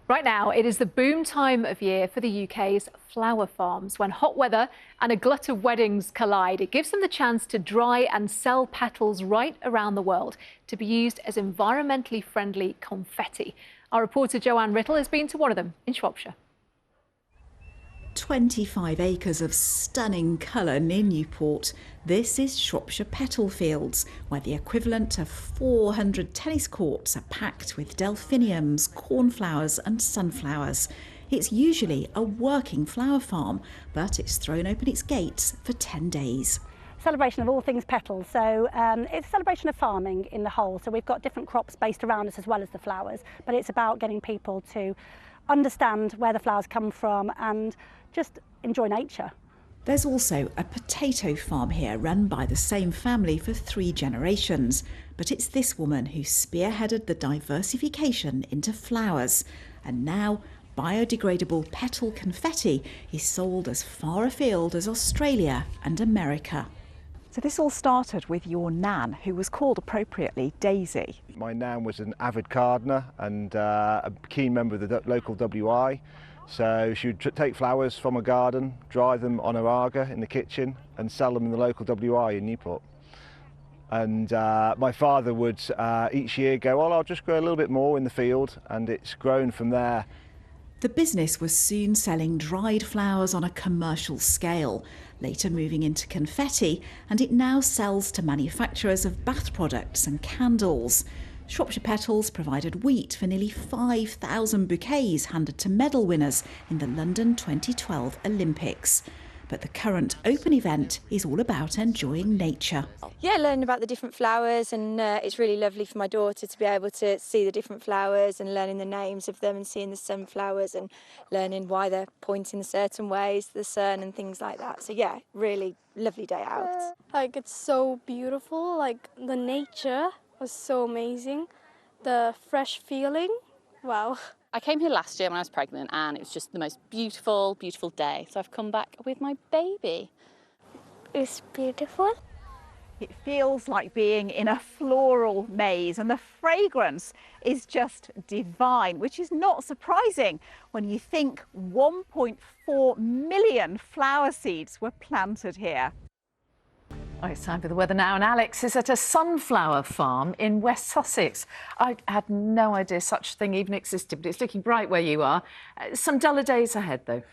Right now, it is the boom time of year for the UK's flower farms. When hot weather and a glut of weddings collide, it gives them the chance to dry and sell petals right around the world to be used as environmentally friendly confetti. Our reporter Joanne Riddle has been to one of them in Shropshire. 25 acres of stunning colour near Newport. This is Shropshire Petal Fields, where the equivalent of 400 tennis courts are packed with delphiniums, cornflowers and sunflowers. It's usually a working flower farm, but it's thrown open its gates for 10 days. Celebration of all things petals, so it's a celebration of farming in the whole. So we've got different crops based around us as well as the flowers, but it's about getting people to understand where the flowers come from and just enjoy nature. There's also a potato farm here run by the same family for 3 generations. But it's this woman who spearheaded the diversification into flowers. And now biodegradable petal confetti is sold as far afield as Australia and America. So this all started with your nan, who was called appropriately Daisy. My nan was an avid gardener and a keen member of the local WI. So she would take flowers from a garden, dry them on her Aga in the kitchen and sell them in the local WI in Newport. And my father would each year go, well, I'll just grow a little bit more in the field, and it's grown from there. The business was soon selling dried flowers on a commercial scale, later moving into confetti, and it now sells to manufacturers of bath products and candles. Shropshire Petals provided wheat for nearly 5,000 bouquets handed to medal winners in the London 2012 Olympics. But the current open event is all about enjoying nature. Yeah, learning about the different flowers, and it's really lovely for my daughter to be able to see the different flowers and learning the names of them and seeing the sunflowers and learning why they're pointing certain ways, the sun and things like that. So yeah, really lovely day out. Like, it's so beautiful, like the nature was so amazing, the fresh feeling, wow. I came here last year when I was pregnant and it was just the most beautiful, beautiful day. So I've come back with my baby. It's beautiful. It feels like being in a floral maze, and the fragrance is just divine, which is not surprising when you think 1.4 million flower seeds were planted here. Oh, it's time for the weather now, and Alex is at a sunflower farm in West Sussex. I had no idea such a thing even existed, but it's looking bright where you are. Some duller days ahead, though.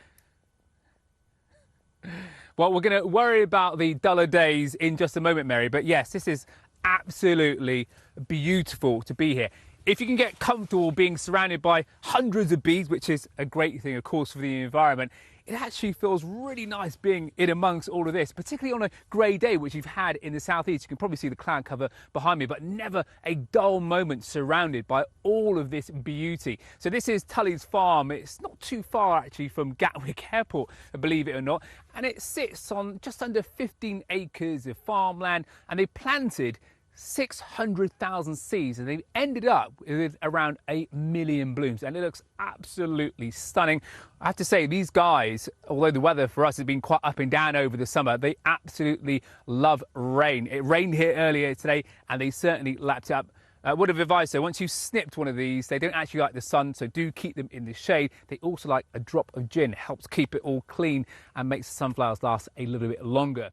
Well, we're going to worry about the duller days in just a moment, Mary, but yes, this is absolutely beautiful to be here. If you can get comfortable being surrounded by hundreds of bees, which is a great thing, of course, for the environment, it actually feels really nice being in amongst all of this, particularly on a grey day, which you've had in the southeast. You can probably see the cloud cover behind me, but never a dull moment surrounded by all of this beauty. So this is Tully's farm. It's not too far, actually, from Gatwick Airport, believe it or not. And it sits on just under 15 acres of farmland, and they planted 600,000 seeds, and they've ended up with around 8 million blooms, and it looks absolutely stunning. I have to say, these guys, although the weather for us has been quite up and down over the summer, they absolutely love rain. It rained here earlier today and they certainly lapped it up. Word of advice though, once you've snipped one of these, they don't actually like the sun, so do keep them in the shade. They also like a drop of gin. It helps keep it all clean and makes the sunflowers last a little bit longer.